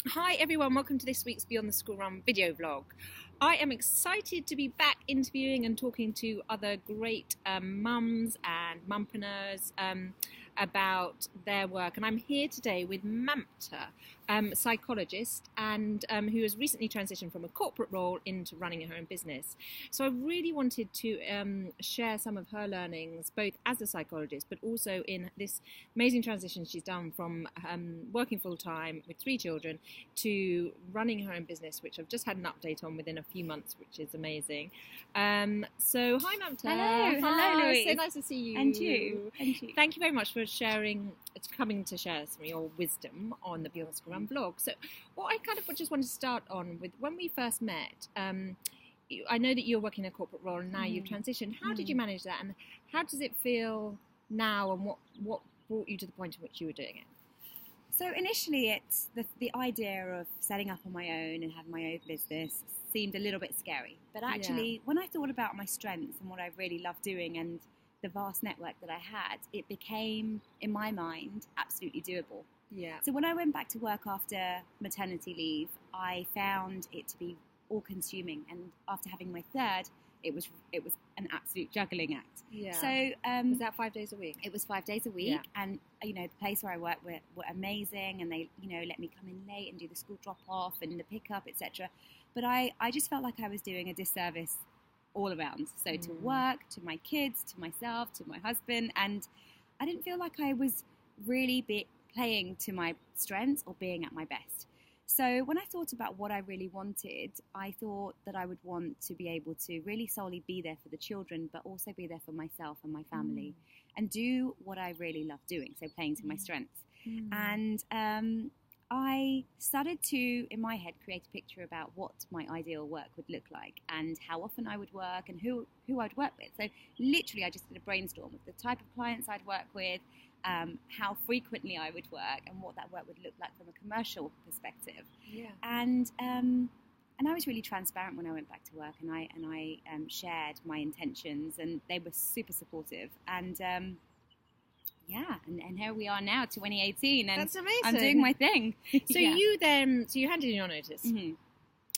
Hi everyone, welcome to this week's Beyond the School Run video vlog. I am excited to be back interviewing and talking to other great mums and mumpreneurs about their work, and I'm here today with Mamta, psychologist, and who has recently transitioned from a corporate role into running her own business. So I really wanted to share some of her learnings, both as a psychologist, but also in this amazing transition she's done from working full-time with 3 children to running her own business, which I've just had an update on within a few months, which is amazing. So hi Mamta. Hello Louise. So nice to see you. And you. Thank you very much for coming to share some of your wisdom on the Beyond the School Run vlog. So what I kind of just wanted to start on with, when we first met, I know that you're working in a corporate role and now you've transitioned. How did you manage that, and how does it feel now, and what brought you to the point in which you were doing it? So initially it's the idea of setting up on my own and having my own business seemed a little bit scary. But actually, when I thought about my strengths and what I really love doing and the vast network that I had, it became, in my mind, absolutely doable. Yeah. So when I went back to work after maternity leave, I found it to be all-consuming. And after having my third, it was an absolute juggling act. Yeah. So was that 5 days a week? It was 5 days a week, and the place where I worked were amazing, and they let me come in late and do the school drop off and the pickup, etc. But I just felt like I was doing a disservice all around. So to work, to my kids, to myself, to my husband, and I didn't feel like I was really playing to my strengths or being at my best. So when I thought about what I really wanted, I thought that I would want to be able to really solely be there for the children, but also be there for myself and my family and do what I really love doing, so playing to my strengths. And I started to, in my head, create a picture about what my ideal work would look like and how often I would work and who I'd work with. So literally I just did a brainstorm of the type of clients I'd work with, how frequently I would work, and what that work would look like from a commercial perspective. Yeah. And I was really transparent when I went back to work, and I shared my intentions, and they were super supportive. And and here we are now, 2018, and that's amazing. I'm doing my thing. So you handed in your notice. Mm-hmm.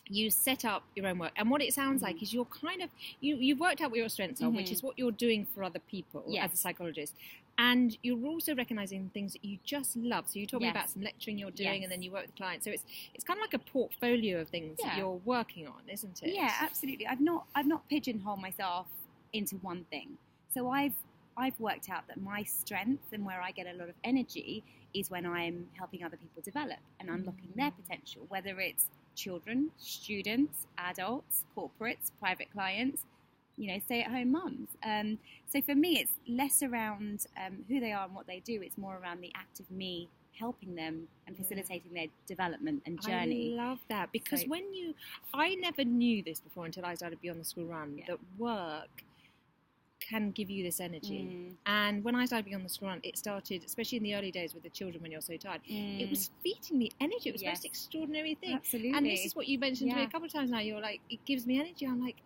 You set up your own work, and what it sounds like is you're kind of you've worked out what your strengths are, which is what you're doing for other people as a psychologist. And you're also recognising things that you just love. So you told me about some lecturing you're doing, and then you work with clients. So it's kind of like a portfolio of things that you're working on, isn't it? Yeah, absolutely. I've not pigeonholed myself into one thing. So I've worked out that my strength and where I get a lot of energy is when I'm helping other people develop and unlocking their potential, whether it's children, students, adults, corporates, private clients, stay-at-home mums. So for me, it's less around who they are and what they do. It's more around the act of me helping them and facilitating their development and journey. I love that, because I never knew this before until I started Beyond the School Run, that work can give you this energy. And when I started Beyond the School Run, it started, especially in the early days with the children when you're so tired, it was feeding me energy. It was the most extraordinary thing. Absolutely. And this is what you mentioned to me a couple of times now. You're like, it gives me energy. I'm like,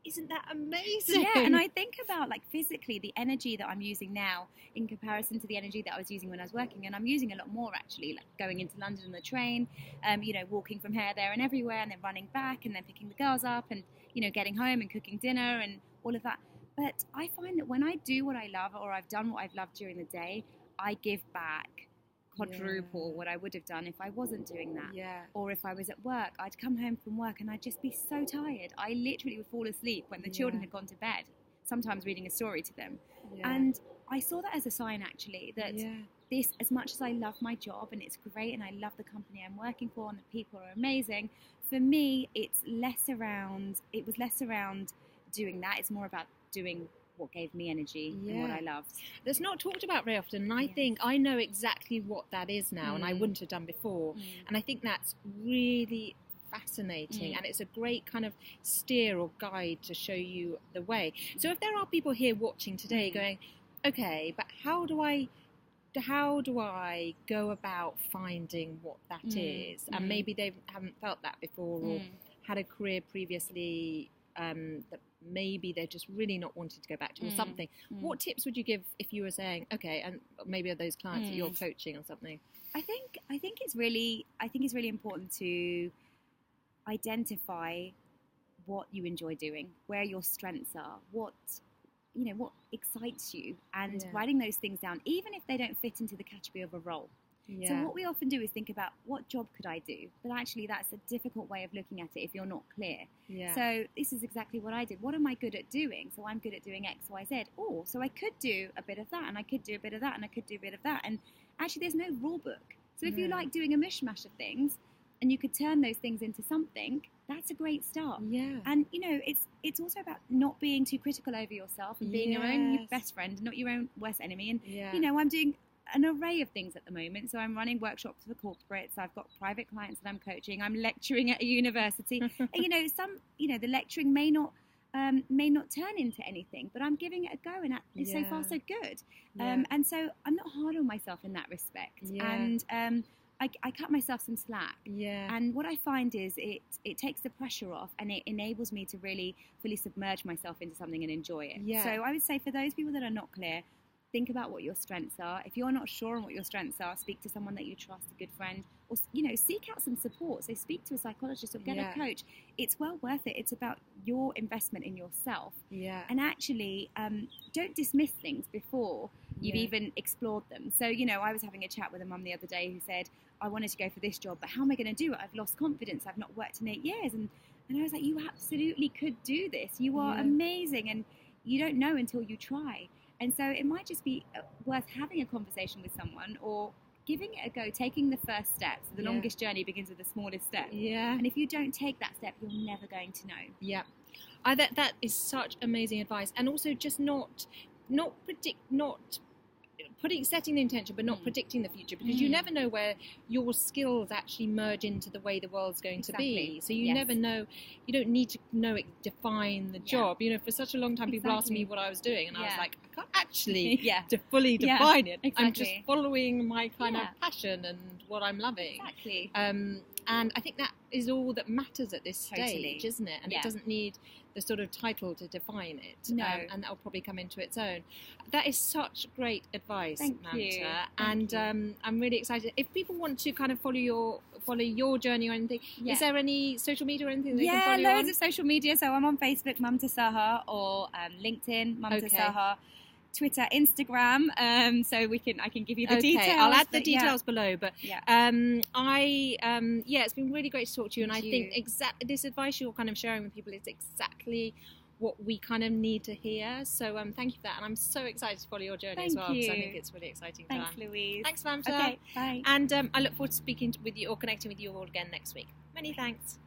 isn't that amazing? Yeah, and I think about physically the energy that I'm using now in comparison to the energy that I was using when I was working, and I'm using a lot more actually, like going into London on the train, walking from here, there and everywhere, and then running back, and then picking the girls up, and getting home and cooking dinner and all of that. But I find that when I do what I love, or I've done what I've loved during the day, I give back quadruple what I would have done if I wasn't doing that. Yeah. Or if I was at work, I'd come home from work and I'd just be so tired. I literally would fall asleep when the children had gone to bed, sometimes reading a story to them. And I saw that as a sign actually that this, as much as I love my job and it's great and I love the company I'm working for and the people are amazing, for me it was less around doing that. It's more about doing what gave me energy and what I loved. That's not talked about very often, and I think I know exactly what that is now, and I wouldn't have done before. And I think that's really fascinating, and it's a great kind of steer or guide to show you the way. So if there are people here watching today going, okay, but how do I go about finding what that is? And maybe they haven't felt that before, or had a career previously that maybe they're just really not wanting to go back to, or something. What tips would you give if you were saying, okay, and maybe of those clients that you're coaching or something? I think it's really important to identify what you enjoy doing, where your strengths are, what excites you, and writing those things down, even if they don't fit into the category of a role. Yeah. So what we often do is think about, what job could I do? But actually that's a difficult way of looking at it if you're not clear. Yeah. So this is exactly what I did. What am I good at doing? So I'm good at doing X, Y, Z. Oh, so I could do a bit of that, and I could do a bit of that, and I could do a bit of that. And actually there's no rule book. So if you like doing a mishmash of things, and you could turn those things into something, that's a great start. Yeah. And it's also about not being too critical over yourself and being your own best friend, not your own worst enemy. And I'm doing an array of things at the moment. So I'm running workshops for corporates. I've got private clients that I'm coaching. I'm lecturing at a university. And, the lecturing may not turn into anything, but I'm giving it a go, and so far so good. And so I'm not hard on myself in that respect. And I cut myself some slack. And what I find is it takes the pressure off, and it enables me to really fully submerge myself into something and enjoy it. So I would say, for those people that are not clear, think about what your strengths are. If you're not sure on what your strengths are, speak to someone that you trust, a good friend, or seek out some support. So speak to a psychologist or get a coach. It's well worth it. It's about your investment in yourself. And actually, don't dismiss things before you've even explored them. So, I was having a chat with a mum the other day who said, I wanted to go for this job, but how am I going to do it? I've lost confidence. I've not worked in 8 years. And I was like, you absolutely could do this. You are amazing, and you don't know until you try. And so it might just be worth having a conversation with someone, or giving it a go, taking the first step. So the longest journey begins with the smallest step. And if you don't take that step, you're never going to know. That is such amazing advice. And also just setting the intention, but not predicting the future, because you never know where your skills actually merge into the way the world's going to be. So you never know. You don't need to know it, define the job. For such a long time, people asked me what I was doing, and I was like, I can't actually fully define it. I'm just following my kind of passion and what I'm loving. And I think that is all that matters at this stage, isn't it? And it doesn't need the sort of title to define it. And that'll probably come into its own. That is such great advice, Mamta. And I'm really excited. If people want to kind of follow your journey or anything, is there any social media or anything they can follow you on? Loads of social media. So I'm on Facebook, Mamta Saha, or LinkedIn, Mamta Saha. Twitter, Instagram, so I can give you the details. I'll add the details below. But it's been really great to talk to you, and I think this advice you're kind of sharing with people is exactly what we kind of need to hear. So thank you for that, and I'm so excited to follow your journey as well, because I think it's really exciting. Thanks, Louise. Thanks, Mamta. Okay, bye. And I look forward to speaking with you or connecting with you all again next week. Many thanks.